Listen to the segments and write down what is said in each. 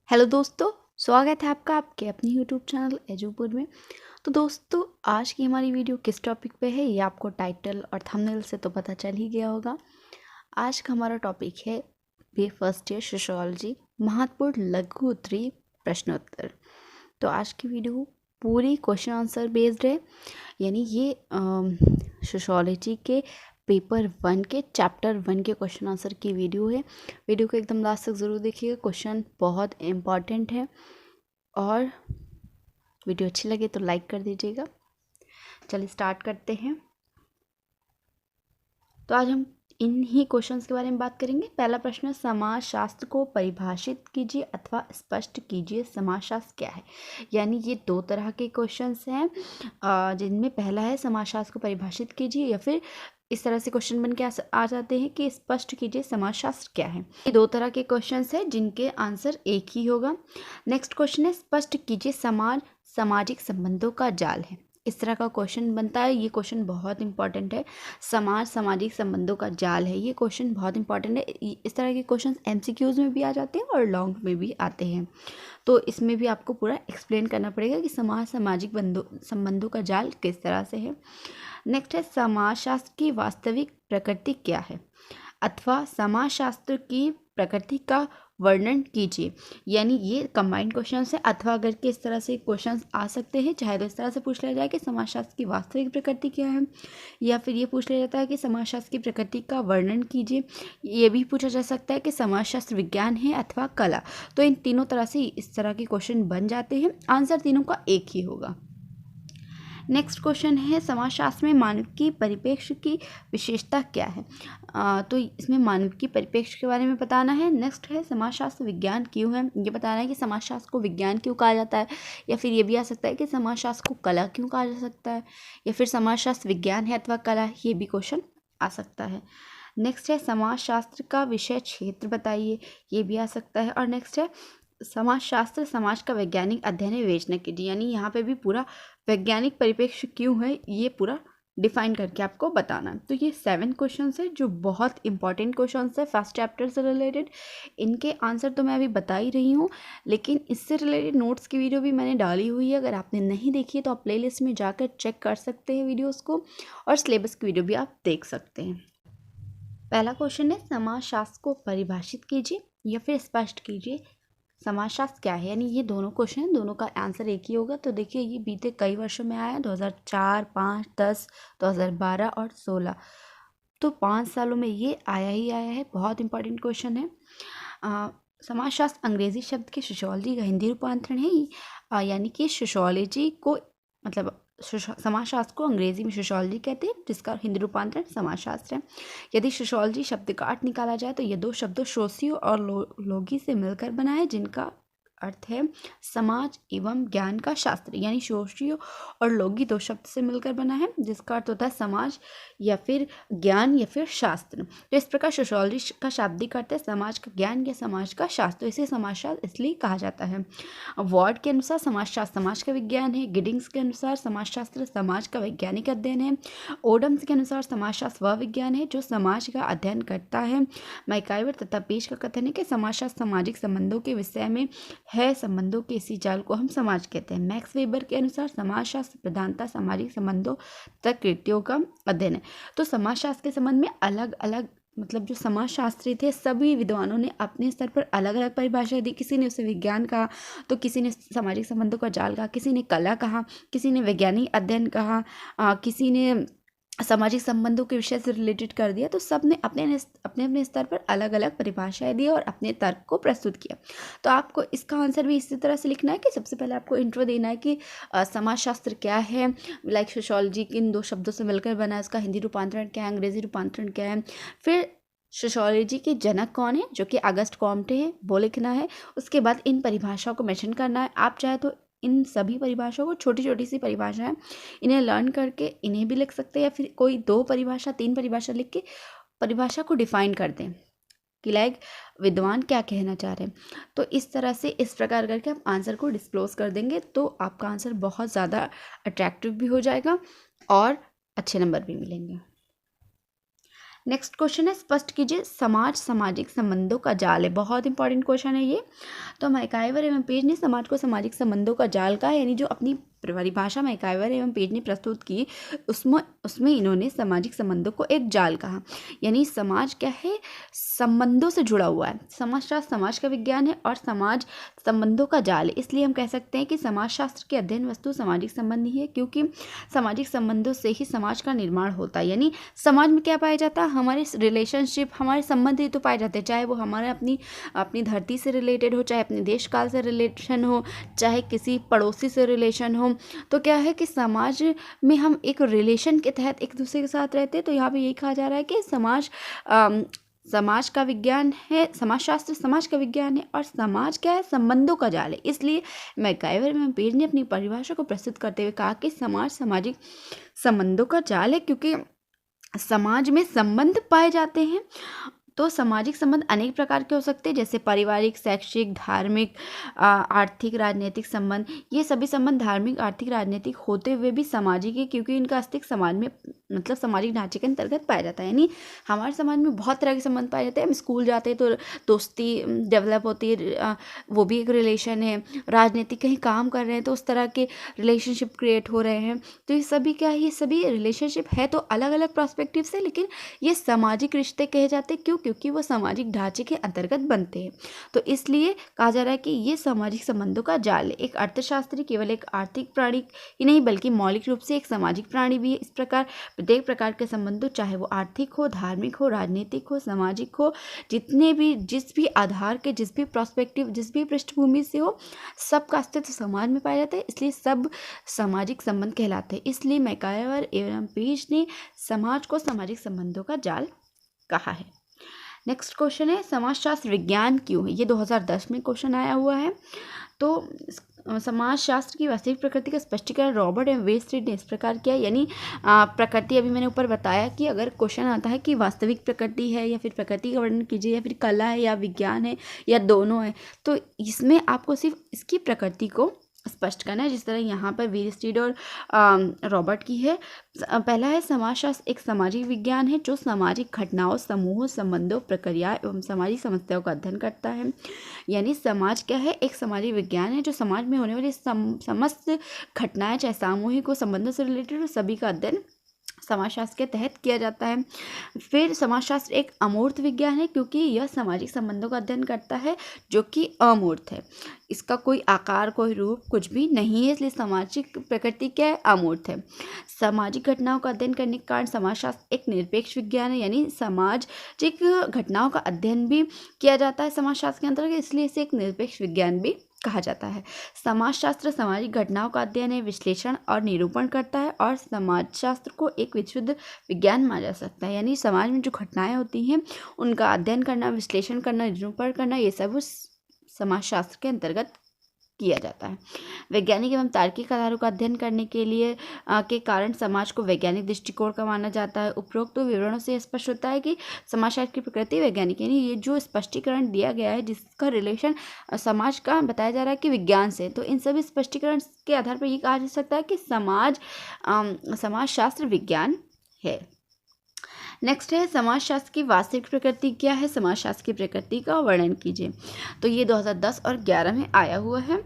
Hello दोस्तों, स्वागत है आपका आपके अपने यूट्यूब चैनल एजुपुर में। तो दोस्तों, आज की हमारी वीडियो किस टॉपिक पे है ये आपको टाइटल और थंबनेल से तो पता चल ही गया होगा। आज का हमारा टॉपिक है बी फर्स्ट ईयर सोशियोलॉजी महत्वपूर्ण लघु उत्तरीय प्रश्नोत्तर। तो आज की वीडियो पूरी क्वेश्चन आंसर बेस्ड है, यानी ये सोशियोलॉजी के पेपर 1 के चैप्टर 1 के क्वेश्चन आंसर की वीडियो है। वीडियो को एकदम लास्ट तक ज़रूर देखिएगा, क्वेश्चन बहुत इम्पॉर्टेंट है और वीडियो अच्छी लगे तो लाइक कर दीजिएगा। चलिए स्टार्ट करते हैं। तो आज हम इन्हीं क्वेश्चंस के बारे में बात करेंगे। पहला प्रश्न है, समाजशास्त्र को परिभाषित कीजिए अथवा स्पष्ट कीजिए। समाजशास्त्र क्या है? यानी ये दो तरह के क्वेश्चंस हैं, जिनमें पहला है समाजशास्त्र को परिभाषित कीजिए, या फिर इस तरह से क्वेश्चन बन के आ जाते हैं कि स्पष्ट कीजिए समाजशास्त्र क्या है। ये दो तरह के क्वेश्चंस हैं जिनके आंसर एक ही होगा। नेक्स्ट क्वेश्चन है, स्पष्ट कीजिए समाज सामाजिक संबंधों का जाल है। इस तरह का क्वेश्चन बनता है। ये क्वेश्चन बहुत इंपॉर्टेंट है। समाज सामाजिक संबंधों का जाल है, ये क्वेश्चन बहुत इंपॉर्टेंट है। इस तरह के क्वेश्चन एमसीक्यूज में भी आ जाते हैं और लॉन्ग में भी आते हैं। तो इसमें भी आपको पूरा एक्सप्लेन करना पड़ेगा कि समाज सामाजिक संबंधों का जाल किस तरह से है। नेक्स्ट है, समाजशास्त्र की वास्तविक प्रकृति क्या है अथवा समाजशास्त्र की प्रकृति का वर्णन कीजिए। यानी ये कंबाइंड क्वेश्चन है। अथवा अगर के इस तरह से क्वेश्चन आ सकते हैं, चाहे तो इस तरह से पूछ लिया जाए कि समाजशास्त्र की वास्तविक प्रकृति क्या है, या फिर ये पूछ लिया जाता है कि समाजशास्त्र की प्रकृति का वर्णन कीजिए। ये भी पूछा जा सकता है कि समाजशास्त्र विज्ञान है अथवा कला। तो इन तीनों तरह से इस तरह के क्वेश्चन बन जाते हैं। आंसर तीनों का एक ही होगा। नेक्स्ट क्वेश्चन है, समाजशास्त्र में मानव की परिप्रेक्ष्य की विशेषता क्या है? तो इसमें मानव की परिप्रेक्ष्य के बारे में बताना है। नेक्स्ट है, समाजशास्त्र विज्ञान क्यों है? ये बताना है कि समाजशास्त्र को विज्ञान क्यों कहा जाता है, या फिर ये भी आ सकता है कि समाजशास्त्र को कला क्यों कहा जा सकता है, या फिर समाजशास्त्र विज्ञान है अथवा कला, ये भी क्वेश्चन आ सकता है। नेक्स्ट है, समाजशास्त्र का विषय क्षेत्र बताइए, ये भी आ सकता है। और नेक्स्ट है, समाजशास्त्र समाज का वैज्ञानिक अध्ययन है, विवेचना कीजिए। यानी यहाँ पे भी पूरा वैज्ञानिक परिप्रेक्ष्य क्यों है ये पूरा डिफाइन करके आपको बताना है। तो ये 7 क्वेश्चंस है जो बहुत इंपॉर्टेंट क्वेश्चंस है फर्स्ट चैप्टर से रिलेटेड। इनके आंसर तो मैं अभी बता ही रही हूँ, लेकिन इससे रिलेटेड नोट्स की वीडियो भी मैंने डाली हुई है। अगर आपने नहीं देखी है तो आप प्लेलिस्ट में जाकर चेक कर सकते हैं वीडियोज़ को, और सिलेबस की वीडियो भी आप देख सकते हैं। पहला क्वेश्चन है, समाजशास्त्र को परिभाषित कीजिए या फिर स्पष्ट कीजिए। समाजशास्त्र क्या है? यानी ये दोनों क्वेश्चन हैं, दोनों का आंसर एक ही होगा। तो देखिए, ये बीते कई वर्षों में आया है, 2004, 5, 10, 2012 और 16। तो 5 सालों में ये आया ही आया है। बहुत इंपॉर्टेंट क्वेश्चन है। समाजशास्त्र अंग्रेजी शब्द के सोशियोलॉजी का हिंदी रूपांतरण है। यानी कि सोशियोलॉजी को मतलब समाजशास्त्र को अंग्रेजी में सोशियोलॉजी कहते हैं, जिसका हिंदी रूपांतरण समाजशास्त्र है। यदि सोशियोलॉजी शब्द का अर्थ निकाला जाए तो ये दो शब्दों सोशियो और लोगी से मिलकर बना है, जिनका अर्थ है समाज एवं ज्ञान का शास्त्र। यानी सोशियो और लोगी दो शब्द से मिलकर बना है, जिसका अर्थ होता है समाज या फिर ज्ञान या फिर शास्त्र। तो इस प्रकार सोशियोलॉजी का शाब्दिक अर्थ है समाज का ज्ञान या समाज का शास्त्र। इसे समाजशास्त्र इसलिए कहा जाता है। वार्ड के अनुसार समाजशास्त्र समाज का विज्ञान है। गिडिंग्स के अनुसार समाजशास्त्र समाज का वैज्ञानिक अध्ययन है। ओडम्स के अनुसार समाजशास्त्र वह विज्ञान है जो समाज का अध्ययन करता है। मैकाइवर तथा पेश का कथन है कि समाजशास्त्र सामाजिक संबंधों के विषय में है, संबंधों के इसी जाल को हम समाज कहते हैं। मैक्स वेबर के अनुसार समाजशास्त्र प्रधानता सामाजिक संबंधों तक कृतियों का अध्ययन है। तो समाजशास्त्र के संबंध में अलग अलग मतलब जो समाजशास्त्री थे, सभी विद्वानों ने अपने स्तर पर अलग अलग परिभाषा दी। किसी ने उसे विज्ञान कहा, तो किसी ने सामाजिक संबंधों का जाल कहा, किसी ने कला कहा, किसी ने वैज्ञानिक अध्ययन कहा, किसी ने सामाजिक संबंधों के विषय से रिलेटेड कर दिया। तो सब ने अपने अपने स्तर पर अलग अलग परिभाषाएं दी और अपने तर्क को प्रस्तुत किया। तो आपको इसका आंसर भी इसी तरह से लिखना है कि सबसे पहले आपको इंट्रो देना है कि समाजशास्त्र क्या है, लाइक सोशियोलॉजी किन दो शब्दों से मिलकर बना है, इसका हिंदी रूपांतरण क्या है, अंग्रेजी रूपांतरण क्या है। फिर सोशियोलॉजी के जनक कौन है, जो कि अगस्ट कॉम्टे हैं, वो लिखना है। उसके बाद इन परिभाषाओं को मेंशन करना है। आप चाहे तो इन सभी परिभाषाओं को, छोटी छोटी सी परिभाषा है, इन्हें लर्न करके इन्हें भी लिख सकते हैं, या फिर कोई 2 परिभाषा 3 परिभाषा लिख के परिभाषा को डिफाइन कर दें कि लाइक विद्वान क्या कहना चाह रहे हैं। तो इस तरह से इस प्रकार करके आप आंसर को डिस्क्लोज कर देंगे तो आपका आंसर बहुत ज़्यादा अट्रैक्टिव भी हो जाएगा और अच्छे नंबर भी मिलेंगे। नेक्स्ट क्वेश्चन है, स्पष्ट कीजिए समाज सामाजिक संबंधों का जाल है। बहुत इंपॉर्टेंट क्वेश्चन है ये। तो मैकाइवर एवं पेज ने समाज को सामाजिक संबंधों का जाल कहा, यानी जो अपनी परिभाषा मैकाइवर एवं पेज ने प्रस्तुत की उसमें इन्होंने सामाजिक संबंधों को एक जाल कहा। यानी समाज क्या है, संबंधों से जुड़ा हुआ है। समाजशास्त्र समाज का विज्ञान है और समाज संबंधों का जाल है। इसलिए हम कह सकते हैं कि समाजशास्त्र की अध्ययन वस्तु सामाजिक संबंध ही है, क्योंकि सामाजिक संबंधों से ही समाज का निर्माण होता है। यानी समाज में क्या पाया जाता है, हमारे रिलेशनशिप, हमारे संबंध ही तो पाए जाते हैं, चाहे वो हमारे अपनी धरती से रिलेटेड हो, चाहे अपने देश काल से रिलेशन हो, चाहे किसी पड़ोसी से रिलेशन हो। तो क्या है कि समाज में हम एक रिलेशन के तहत एक दूसरे के साथ रहते हैं। तो यहाँ पे यही कहा जा रहा है कि समाज का विज्ञान है, समाजशास्त्र समाज का विज्ञान है और समाज क्या है, संबंधों का जाल है। इसलिए मैकाइवर एवं पेज ने अपनी परिभाषा को प्रस्तुत करते हुए कहा कि समाज सामाजिक संबंधों का जाल है, क्योंकि समाज में संबंध पाए जाते हैं। तो सामाजिक संबंध अनेक प्रकार के हो सकते हैं, जैसे पारिवारिक, शैक्षिक, धार्मिक, आर्थिक, राजनीतिक संबंध। ये सभी संबंध धार्मिक, आर्थिक, राजनीतिक होते हुए भी सामाजिक है, क्योंकि इनका अस्तित्व समाज में मतलब सामाजिक ढांचे के अंतर्गत पाया जाता है। यानी हमारे समाज में बहुत तरह के संबंध पाए जाते हैं। हम स्कूल जाते हैं तो दोस्ती डेवलप होती है, वो भी एक रिलेशन है। राजनीतिक कहीं काम कर रहे हैं तो उस तरह के रिलेशनशिप क्रिएट हो रहे हैं। तो ये सभी क्या है, ये सभी रिलेशनशिप है तो अलग अलग पर्सपेक्टिव से, लेकिन ये सामाजिक रिश्ते कहे जाते हैं। क्यों? क्योंकि वो सामाजिक ढांचे के अंतर्गत बनते हैं। तो इसलिए कहा जा रहा है कि ये सामाजिक संबंधों का जाल है। एक अर्थशास्त्री केवल एक आर्थिक प्राणी ही नहीं बल्कि मौलिक रूप से एक सामाजिक प्राणी भी है। इस प्रकार प्रत्येक प्रकार के संबंधों, चाहे वो आर्थिक हो, धार्मिक हो, राजनीतिक हो, सामाजिक हो, जिस भी आधार के, जिस भी प्रोस्पेक्टिव, जिस भी पृष्ठभूमि से हो, सबका अस्तित्व समाज में पाया जाता है। इसलिए सब सामाजिक संबंध कहलाते हैं। इसलिए मैकाइवर एवं पेज ने समाज को सामाजिक संबंधों का जाल कहा है। नेक्स्ट क्वेश्चन है, समाजशास्त्र विज्ञान क्यों है। ये 2010 में क्वेश्चन आया हुआ है। तो समाजशास्त्र की वास्तविक प्रकृति का स्पष्टीकरण रॉबर्ट एवं वेस्टरीड ने इस प्रकार किया। यानी प्रकृति, अभी मैंने ऊपर बताया कि अगर क्वेश्चन आता है कि वास्तविक प्रकृति है या फिर प्रकृति का वर्णन कीजिए या फिर कला है या विज्ञान है या दोनों है, तो इसमें आपको सिर्फ इसकी प्रकृति को स्पष्ट करना है, जिस तरह यहाँ पर वेस्टरीड और रॉबर्ट की है। पहला है, समाजशास्त्र एक सामाजिक विज्ञान है जो सामाजिक घटनाओं, समूहों, संबंधों, प्रक्रिया एवं सामाजिक समस्याओं का अध्ययन करता है। यानी समाज क्या है, एक सामाजिक विज्ञान है जो समाज में होने वाली समस्त घटनाएं, चाहे सामूहिक हो, संबंधों से रिलेटेड हो, सभी का अध्ययन समाजशास्त्र के तहत किया जाता है। फिर समाजशास्त्र एक अमूर्त विज्ञान है, क्योंकि यह सामाजिक संबंधों का अध्ययन करता है जो कि अमूर्त है। इसका कोई आकार, कोई रूप, कुछ भी नहीं है, इसलिए सामाजिक प्रकृति क्या है, अमूर्त है। सामाजिक घटनाओं का अध्ययन करने के कारण समाजशास्त्र एक निरपेक्ष विज्ञान है। यानी सामाजिक घटनाओं का अध्ययन भी किया जाता है समाजशास्त्र के अंतर्गत, इसलिए इसे एक निरपेक्ष विज्ञान भी कहा जाता है। समाजशास्त्र सामाजिक घटनाओं का अध्ययन है, विश्लेषण और निरूपण करता है और समाजशास्त्र को एक विशुद्ध विज्ञान माना जा सकता है। यानी समाज में जो घटनाएं होती हैं उनका अध्ययन करना, विश्लेषण करना, निरूपण करना, ये सब उस समाजशास्त्र के अंतर्गत किया जाता है। वैज्ञानिक एवं तार्किक आधारों का अध्ययन करने के कारण समाज को वैज्ञानिक दृष्टिकोण का माना जाता है। उपरोक्त विवरणों से स्पष्ट होता है कि समाजशास्त्र की प्रकृति वैज्ञानिक, यानी ये जो स्पष्टीकरण दिया गया है जिसका रिलेशन समाज का बताया जा रहा है कि विज्ञान से, तो इन सभी स्पष्टीकरण के आधार पर ये कहा जा सकता है कि समाजशास्त्र विज्ञान है। नेक्स्ट है, समाजशास्त्र की वास्तविक प्रकृति क्या है, समाजशास्त्र की प्रकृति का वर्णन कीजिए। तो ये 2010 और 11 में आया हुआ है।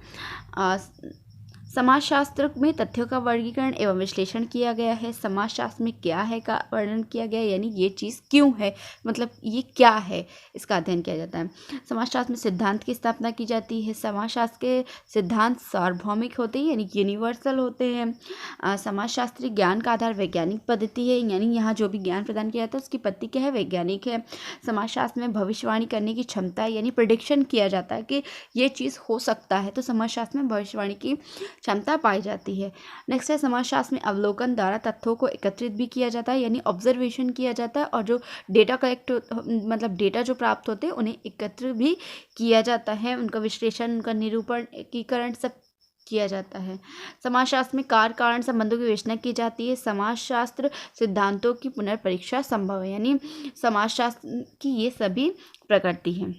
समाजशास्त्र में तथ्यों का वर्गीकरण एवं विश्लेषण किया गया है। समाजशास्त्र में क्या है का वर्णन किया गया है, यानी ये चीज़ क्यों है, मतलब ये क्या है, इसका अध्ययन किया जाता है। समाजशास्त्र में सिद्धांत की स्थापना की जाती है। समाजशास्त्र के सिद्धांत सार्वभौमिक होते हैं, यानी यूनिवर्सल होते हैं। समाजशास्त्री ज्ञान का आधार वैज्ञानिक पद्धति है, यानी यहाँ जो भी ज्ञान प्रदान किया जाता है उसकी पद्धति क्या है, वैज्ञानिक है। समाजशास्त्र में भविष्यवाणी करने की क्षमता है, यानी प्रेडिक्शन किया जाता है कि ये चीज़ हो सकता है, तो समाजशास्त्र में भविष्यवाणी की क्षमता पाई जाती है। नेक्स्ट है, समाजशास्त्र में अवलोकन द्वारा तथ्यों को एकत्रित भी किया जाता है, यानी ऑब्जर्वेशन किया जाता है, और जो डेटा मतलब डेटा जो प्राप्त होते हैं उन्हें एकत्र भी किया जाता है, उनका विश्लेषण, उनका निरूपण, एकीकरण सब किया जाता है। समाजशास्त्र में कार्य कारण संबंधों की विवेचना की जाती है। समाजशास्त्र सिद्धांतों की पुनर्परीक्षा संभव है, यानी समाजशास्त्र की ये सभी प्रकृति हैं।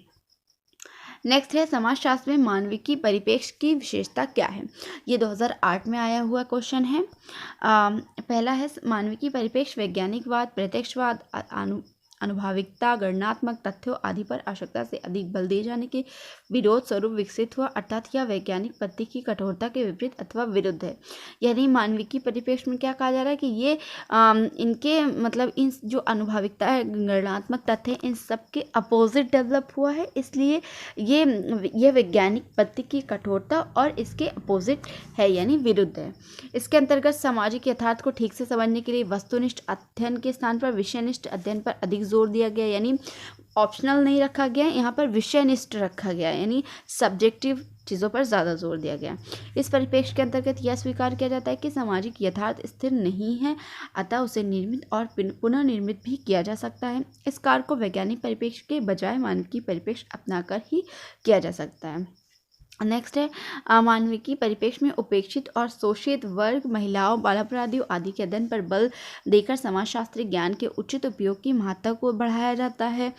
नेक्स्ट है, समाजशास्त्र में मानविकी परिप्रेक्ष्य की विशेषता क्या है। ये 2008 में आया हुआ क्वेश्चन है। पहला है, मानविकी परिप्रेक्ष्य वैज्ञानिकवाद, प्रत्यक्षवाद, अनुभाविकता, गणनात्मक तथ्यों आदि पर आवश्यकता से अधिक बल दिए जाने के विरोध स्वरूप विकसित हुआ, अर्थात यह वैज्ञानिक पद्धति की कठोरता के विपरीत अथवा विरुद्ध है। यानी मानविकी परिप्रेक्ष्य में क्या कहा जा रहा है कि ये इनके मतलब इन जो अनुभाविकता है, गणनात्मक तथ्य है, इन सब के अपोजिट डेवलप हुआ है, इसलिए ये वैज्ञानिक पद्धति की कठोरता और इसके अपोजिट है यानी विरुद्ध है। इसके अंतर्गत सामाजिक यथार्थ को ठीक से समझने के लिए वस्तुनिष्ठ अध्ययन के स्थान पर विषयनिष्ठ अध्ययन पर अधिक जोर दिया गया, यानी ऑप्शनल नहीं रखा गया, यहाँ पर विषयनिष्ठ रखा गया, यानी सब्जेक्टिव चीज़ों पर ज़्यादा जोर दिया गया। इस परिप्रेक्ष्य के अंतर्गत यह स्वीकार किया जाता है कि सामाजिक यथार्थ स्थिर नहीं है, अतः उसे निर्मित और पुनः निर्मित भी किया जा सकता है। इस कार्य को वैज्ञानिक परिप्रेक्ष्य के बजाय मानविकी परिप्रेक्ष्य अपनाकर ही किया जा सकता है। नेक्स्ट है मानविकी परिप्रेक्ष्य में उपेक्षित और शोषित वर्ग, महिलाओं, बाल अपराधियों आदि के अध्ययन पर बल देकर समाजशास्त्री ज्ञान के उचित उपयोग की महत्ता को बढ़ाया जाता है।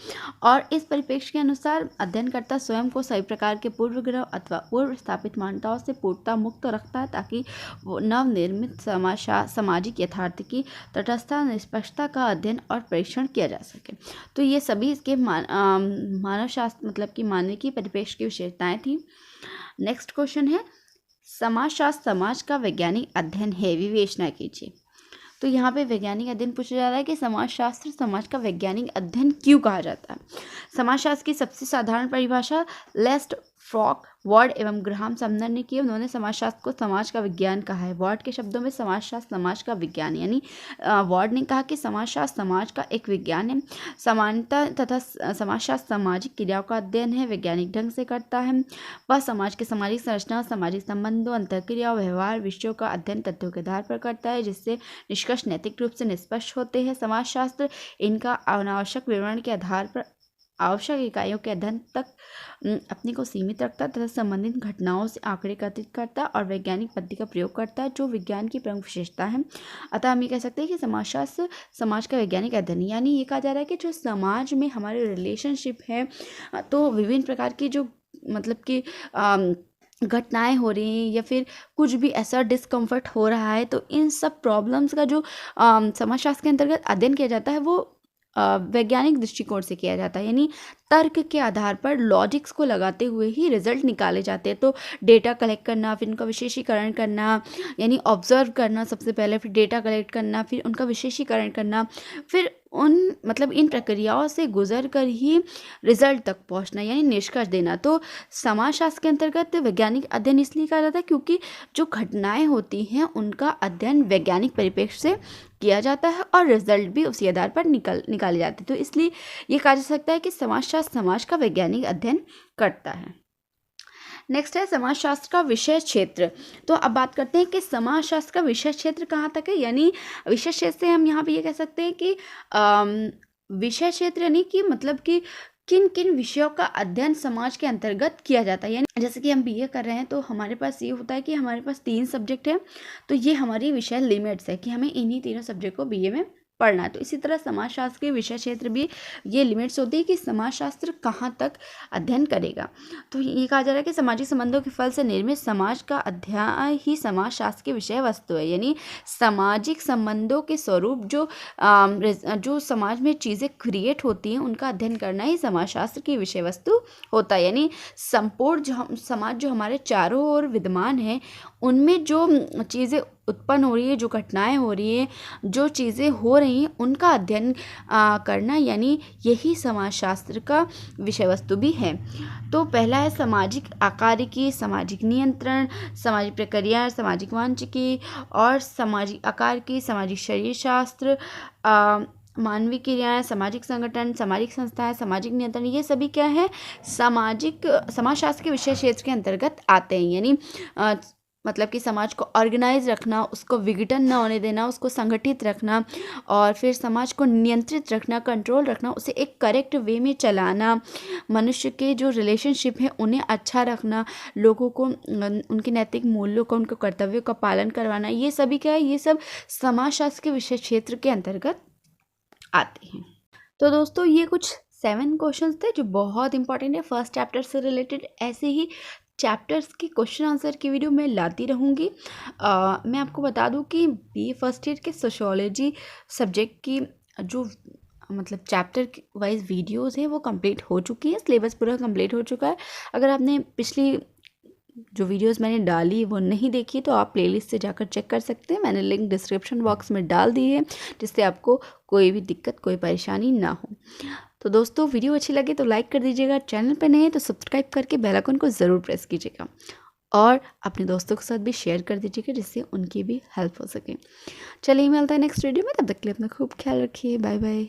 और इस परिप्रेक्ष्य के अनुसार अध्ययनकर्ता स्वयं को सभी प्रकार के पूर्वग्रह अथवा पूर्व स्थापित मान्यताओं से पूर्णतः मुक्त रखता है, ताकि नवनिर्मित सामाजिक यथार्थ की तटस्थता, निष्पक्षता का अध्ययन और परीक्षण किया जा सके। तो ये सभी इसके मानव शास्त्र मतलब कि मानविकी परिप्रेक्ष्य की विशेषताएं थी। नेक्स्ट क्वेश्चन है समाजशास्त्र समाज का वैज्ञानिक अध्ययन है, विवेचना कीजिए। तो यहाँ पे वैज्ञानिक अध्ययन पूछा जा रहा है कि समाजशास्त्र समाज का वैज्ञानिक अध्ययन क्यों कहा जाता है। समाजशास्त्र की सबसे साधारण परिभाषा लेस्ट फ्रॉक, वार्ड एवं ग्राहम समदर ने की। उन्होंने समाजशास्त्र को समाज का विज्ञान कहा है। वार्ड के शब्दों में समाजशास्त्र समाज का विज्ञान, यानी वार्ड ने कहा कि समाजशास्त्र समाज का एक विज्ञान है। समानता तथा समाजशास्त्र सामाजिक क्रियाओं का अध्ययन है, वैज्ञानिक ढंग से करता है। वह समाज के सामाजिक संरचना, सामाजिक संबंधों, अंतरक्रिया, व्यवहार, विषयों का अध्ययन तथ्यों के आधार पर करता है, जिससे निष्कर्ष नैतिक रूप से निष्पक्ष होते हैं। समाजशास्त्र इनका अनावश्यक विवरण के आधार पर आवश्यक इकाइयों के अध्ययन तक अपने को सीमित रखता तथा संबंधित घटनाओं से आंकड़े एकत्रित करता और वैज्ञानिक पद्धति का प्रयोग करता है, जो विज्ञान की प्रमुख विशेषता है। अतः हम ये कह सकते हैं कि समाजशास्त्र समाज का वैज्ञानिक अध्ययन, यानी ये कहा जा रहा है कि जो समाज में हमारे रिलेशनशिप है, तो विभिन्न प्रकार की जो मतलब कि घटनाएं हो रही हैं या फिर कुछ भी ऐसा डिस्कम्फर्ट हो रहा है, तो इन सब प्रॉब्लम्स का जो समाजशास्त्र के अंतर्गत अध्ययन किया जाता है वो वैज्ञानिक दृष्टिकोण से किया जाता है, यानी तर्क के आधार पर लॉजिक्स को लगाते हुए ही रिजल्ट निकाले जाते हैं। तो डेटा कलेक्ट करना, फिर उनका विशेषीकरण करना, यानी ऑब्जर्व करना सबसे पहले, फिर डेटा कलेक्ट करना, फिर उनका विशेषीकरण करना, फिर उन मतलब इन प्रक्रियाओं से गुजर कर ही रिजल्ट तक पहुंचना, यानी निष्कर्ष देना। तो समाजशास्त्र के अंतर्गत वैज्ञानिक अध्ययन इसलिए कहा जाता है क्योंकि जो घटनाएं होती हैं उनका अध्ययन वैज्ञानिक परिप्रेक्ष्य से किया जाता है और रिजल्ट भी उसी आधार पर निकाले जाते हैं। तो इसलिए ये कहा जा सकता है कि समाजशास्त्र समाज का वैज्ञानिक अध्ययन करता है। नेक्स्ट है समाजशास्त्र का विषय क्षेत्र। तो अब बात करते हैं कि समाजशास्त्र का विषय क्षेत्र कहाँ तक है, यानी विषय क्षेत्र से हम यहाँ पे ये कह सकते हैं कि विषय क्षेत्र यानी कि मतलब कि किन किन विषयों का अध्ययन समाज के अंतर्गत किया जाता है। यानी जैसे कि हम बीए कर रहे हैं तो हमारे पास ये होता है कि हमारे पास 3 सब्जेक्ट हैं, तो ये हमारी विषय लिमिट्स है कि हमें इन्हीं तीनों सब्जेक्ट को बीए में पढ़ना है। तो इसी तरह समाजशास्त्र के विषय क्षेत्र भी ये लिमिट्स होती है कि समाजशास्त्र कहाँ तक अध्ययन करेगा। तो ये कहा जा रहा है कि सामाजिक संबंधों के फल से निर्मित समाज का अध्ययन ही समाजशास्त्र की विषय वस्तु है, यानी सामाजिक संबंधों के स्वरूप जो समाज में चीज़ें क्रिएट होती हैं उनका अध्ययन करना ही समाजशास्त्र की विषय वस्तु होता है। यानी संपूर्ण समाज जो हमारे चारों ओर विद्यमान है उनमें जो चीज़ें उत्पन्न हो रही है, जो घटनाएं हो रही हैं, जो चीज़ें हो रही हैं, उनका अध्ययन करना, यानी यही समाजशास्त्र का विषय वस्तु भी है। तो पहला है सामाजिक आकारिकी, सामाजिक नियंत्रण, सामाजिक प्रक्रिया, सामाजिक मानचिकी और सामाजिक आकार की, सामाजिक शरीर शास्त्र, मानवीय क्रियाएं, सामाजिक संगठन, सामाजिक संस्थाएं, सामाजिक नियंत्रण, ये सभी क्या है समाजशास्त्र के विषय क्षेत्र के अंतर्गत आते हैं। यानी मतलब कि समाज को ऑर्गेनाइज रखना, उसको विघटन न होने देना, उसको संगठित रखना और फिर समाज को नियंत्रित रखना, कंट्रोल रखना, उसे एक करेक्ट वे में चलाना, मनुष्य के जो रिलेशनशिप है उन्हें अच्छा रखना, लोगों को उनके नैतिक मूल्यों का, उनके कर्तव्यों का पालन करवाना, ये सभी क्या है, ये सब समाजशास्त्र के विषय क्षेत्र के अंतर्गत आते हैं। तो दोस्तों ये कुछ 7 क्वेश्चंस थे जो बहुत इंपॉर्टेंट है फर्स्ट चैप्टर से रिलेटेड। ऐसे ही चैप्टर्स के क्वेश्चन आंसर की वीडियो मैं लाती रहूँगी। मैं आपको बता दूँ कि बीए फर्स्ट ईयर के सोशियोलॉजी सब्जेक्ट की जो मतलब चैप्टर वाइज वीडियोस हैं वो कंप्लीट हो चुकी है, सिलेबस पूरा कंप्लीट हो चुका है। अगर आपने पिछली जो वीडियोस मैंने डाली वो नहीं देखी तो आप प्लेलिस्ट से जाकर चेक कर सकते हैं, मैंने लिंक डिस्क्रिप्शन बॉक्स में डाल दी है, जिससे आपको कोई भी दिक्कत कोई परेशानी ना हो। तो दोस्तों वीडियो अच्छी लगे तो लाइक कर दीजिएगा, चैनल पर नए हैं तो सब्सक्राइब करके बेल आइकन को ज़रूर प्रेस कीजिएगा और अपने दोस्तों के साथ भी शेयर कर दीजिएगा, जिससे उनकी भी हेल्प हो सके। चलिए मिलता है नेक्स्ट वीडियो में, तब तक के लिए अपना खूब ख्याल रखिए। Bye bye.